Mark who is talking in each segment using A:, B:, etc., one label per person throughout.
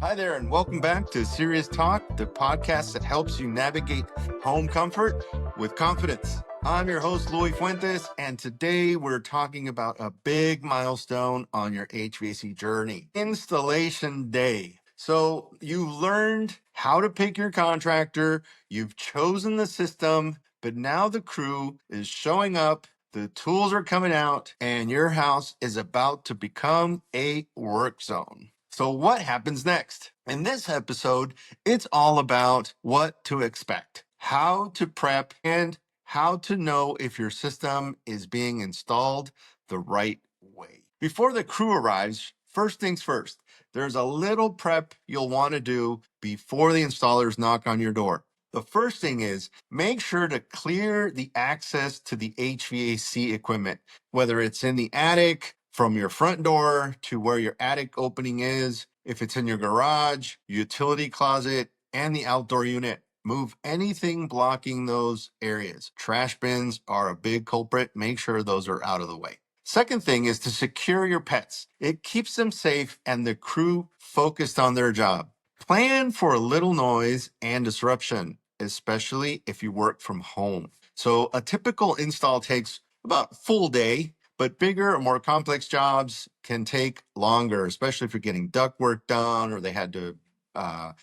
A: Hi there, and welcome back to Serious Talk, the podcast that helps you navigate home comfort with confidence. I'm your host, Louis Fuentes, and today we're talking about a big milestone on your HVAC journey, installation day. So you've learned how to pick your contractor, you've chosen the system, but now the crew is showing up, the tools are coming out, and your house is about to become a work zone. So what happens next? In this episode, it's all about what to expect, how to prep, and how to know if your system is being installed the right way. Before the crew arrives, first things first, there's a little prep you'll want to do before the installers knock on your door. The first thing is make sure to clear the access to the HVAC equipment, whether it's in the attic, from your front door to where your attic opening is, if it's in your garage, utility closet, and the outdoor unit. Move anything blocking those areas. Trash bins are a big culprit. Make sure those are out of the way. Second thing is to secure your pets. It keeps them safe and the crew focused on their job. Plan for a little noise and disruption, especially if you work from home. So a typical install takes about a full day, but bigger or more complex jobs can take longer, especially if you're getting ductwork done or they had to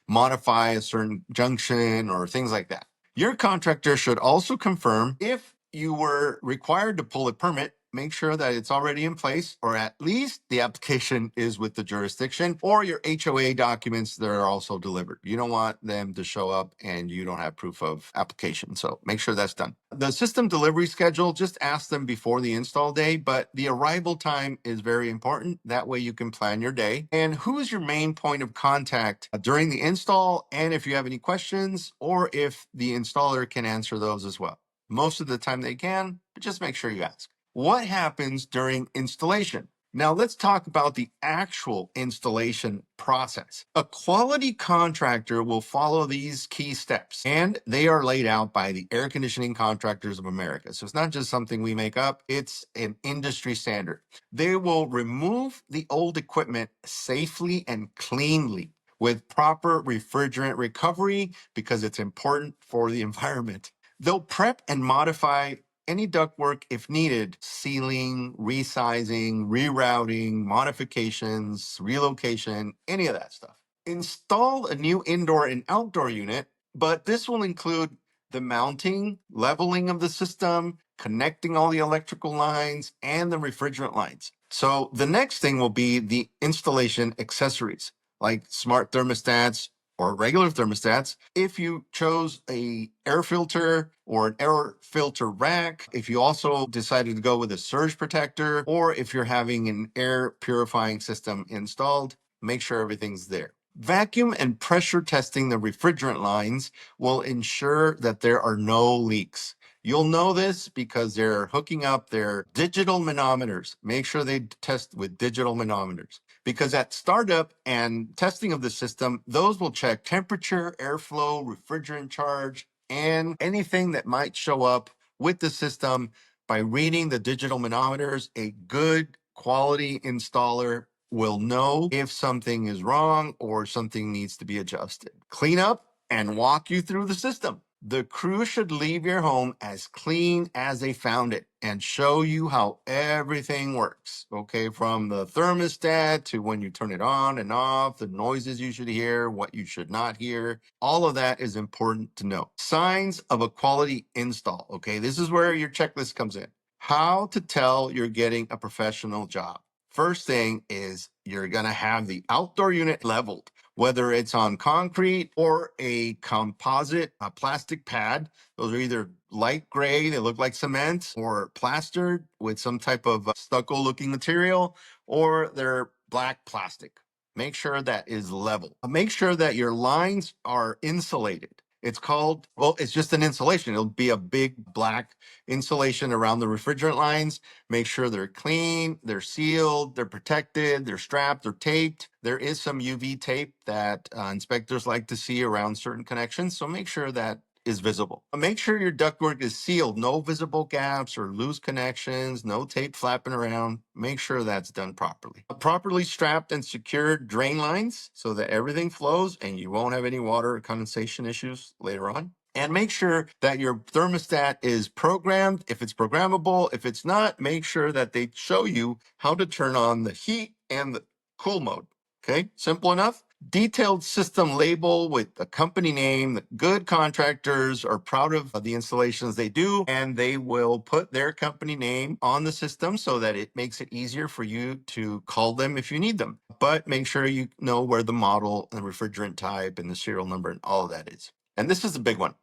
A: modify a certain junction or things like that. Your contractor should also confirm if you were required to pull a permit. Make sure that it's already in place, or at least the application is with the jurisdiction, or your HOA documents that are also delivered. You don't want them to show up and you don't have proof of application. So make sure that's done. The system delivery schedule, just ask them before the install day, but the arrival time is very important. That way you can plan your day. And who is your main point of contact during the install? And if you have any questions, or if the installer can answer those as well. Most of the time they can, but just make sure you ask. What happens during installation? Now let's talk about the actual installation process. A quality contractor will follow these key steps, and they are laid out by the Air Conditioning Contractors of America. So it's not just something we make up, it's an industry standard. They will remove the old equipment safely and cleanly with proper refrigerant recovery because it's important for the environment. They'll prep and modify any ductwork if needed: sealing, resizing, rerouting, modifications, relocation, any of that stuff. Install a new indoor and outdoor unit, but this will include the mounting, leveling of the system, connecting all the electrical lines, and the refrigerant lines. So the next thing will be the installation accessories like smart thermostats, or regular thermostats. If you chose a air filter or an air filter rack, if you also decided to go with a surge protector, or if you're having an air purifying system installed, make sure everything's there. Vacuum and pressure testing the refrigerant lines will ensure that there are no leaks. You'll know this because they're hooking up their digital manometers. Make sure they test with digital manometers, because at startup and testing of the system, those will check temperature, airflow, refrigerant charge, and anything that might show up with the system by reading the digital manometers. A good quality installer will know if something is wrong or something needs to be adjusted. Clean up and walk you through the system. The crew should leave your home as clean as they found it and show you how everything works. Okay, from the thermostat to when you turn it on and off, the noises you should hear, what you should not hear. All of that is important to know. Signs of a quality install. Okay, this is where your checklist comes in. How to tell you're getting a professional job. First thing is you're going to have the outdoor unit leveled, whether it's on concrete or a composite, a plastic pad. Those are either light gray, they look like cement, or plastered with some type of stucco looking material, or they're black plastic. Make sure that is level. Make sure that your lines are insulated. It's called, well, it's just an insulation. It'll be a big black insulation around the refrigerant lines. Make sure they're clean, they're sealed, they're protected, they're strapped, they're taped. There is some UV tape that inspectors like to see around certain connections. So make sure that is visible. Make sure your ductwork is sealed, no visible gaps or loose connections, no tape flapping around. Make sure that's done properly. Properly strapped and secured drain lines so that everything flows and you won't have any water or condensation issues later on. And make sure that your thermostat is programmed. If it's programmable, if it's not, make sure that they show you how to turn on the heat and the cool mode. Okay, simple enough. Detailed system label with a company name. Good contractors are proud of the installations they do, and they will put their company name on the system so that it makes it easier for you to call them if you need them. But make sure you know where the model and refrigerant type and the serial number and all of that is. And this is a big one.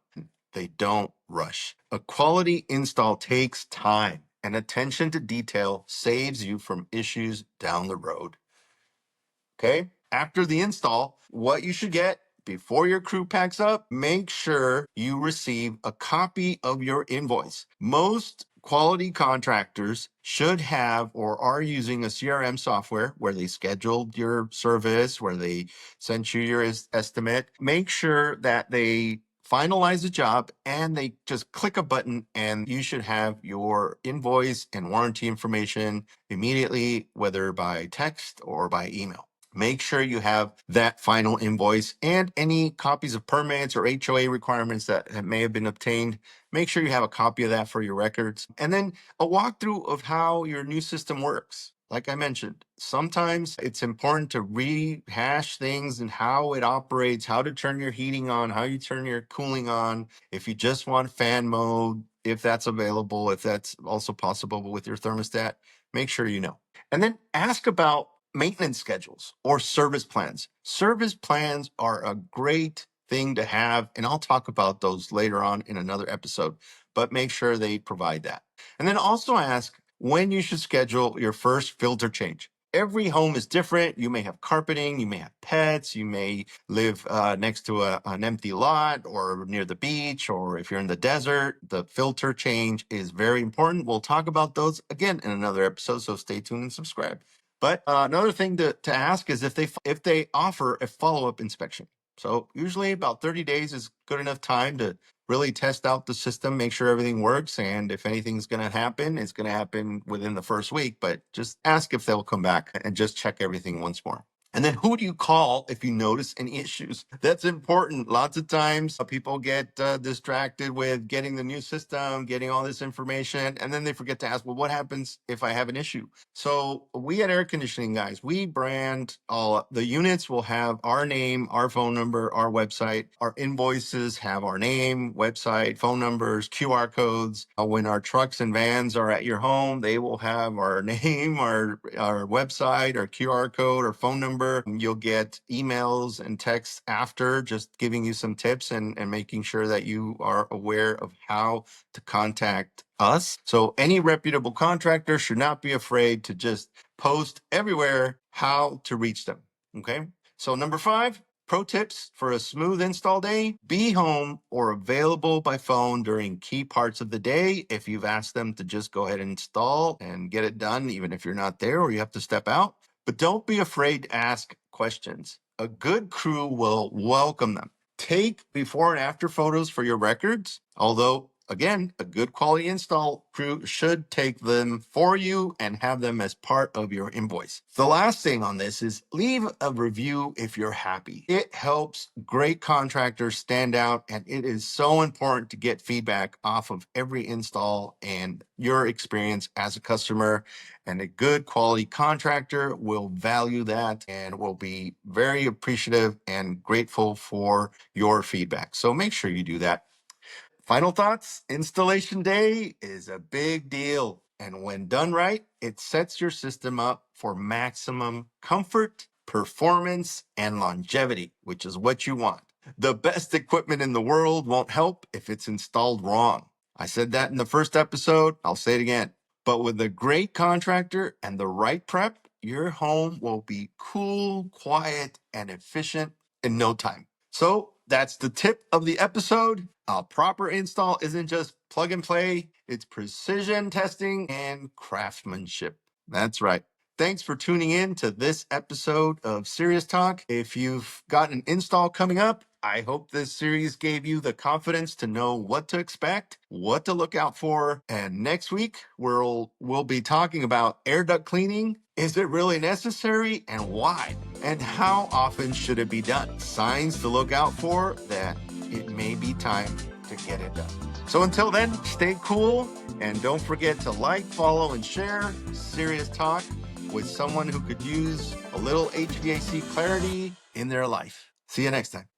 A: They don't rush. A quality install takes time, and attention to detail saves you from issues down the road. Okay. After the install, what you should get before your crew packs up, make sure you receive a copy of your invoice. Most quality contractors should have or are using a CRM software where they scheduled your service, where they sent you your estimate. Make sure that they finalize the job and they just click a button and you should have your invoice and warranty information immediately, whether by text or by email. Make sure you have that final invoice and any copies of permits or HOA requirements that may have been obtained. Make sure you have a copy of that for your records. And then a walkthrough of how your new system works. Like I mentioned, sometimes it's important to rehash things and how it operates, how to turn your heating on, how you turn your cooling on. If you just want fan mode, if that's available, if that's also possible with your thermostat, make sure you know. And then ask about maintenance schedules or service plans. Service plans are a great thing to have, and I'll talk about those later on in another episode, but make sure they provide that. And then also ask when you should schedule your first filter change. Every home is different. You may have carpeting, you may have pets, you may live next to an empty lot or near the beach, or if you're in the desert, the filter change is very important. We'll talk about those again in another episode, so stay tuned and subscribe. But another thing to ask is if they offer a follow-up inspection. So usually about 30 days is good enough time to really test out the system, make sure everything works. And if anything's going to happen, it's going to happen within the first week. But just ask if they'll come back and just check everything once more. And then who do you call if you notice any issues? That's important. Lots of times people get distracted with getting the new system, getting all this information, and then they forget to ask, well, what happens if I have an issue? So we at Air Conditioning Guys, we brand all the units will have our name, our phone number, our website. Our invoices have our name, website, phone numbers, QR codes. When our trucks and vans are at your home, they will have our name, our website, our QR code, our phone number. You'll get emails and texts after, just giving you some tips and making sure that you are aware of how to contact us. So any reputable contractor should not be afraid to just post everywhere how to reach them. Okay. So number 5, pro tips for a smooth install day: be home or available by phone during key parts of the day. If you've asked them to just go ahead and install and get it done, even if you're not there or you have to step out. But don't be afraid to ask questions. A good crew will welcome them. Take before and after photos for your records, although again, a good quality install crew should take them for you and have them as part of your invoice. The last thing on this is leave a review if you're happy. It helps great contractors stand out, and it is so important to get feedback off of every install and your experience as a customer. And a good quality contractor will value that and will be very appreciative and grateful for your feedback. So make sure you do that. Final thoughts: installation day is a big deal. And when done right, it sets your system up for maximum comfort, performance, and longevity, which is what you want. The best equipment in the world won't help if it's installed wrong. I said that in the first episode. I'll say it again. But with a great contractor and the right prep, your home will be cool, quiet, and efficient in no time. So that's the tip of the episode. A proper install isn't just plug and play, it's precision testing and craftsmanship. That's right. Thanks for tuning in to this episode of Serious Talk. If you've got an install coming up, I hope this series gave you the confidence to know what to expect, what to look out for. And next week, we'll be talking about air duct cleaning. Is it really necessary and why? And how often should it be done? Signs to look out for that it may be time to get it done. So until then, stay cool and don't forget to like, follow, and share Serious Talk with someone who could use a little HVAC clarity in their life. See you next time.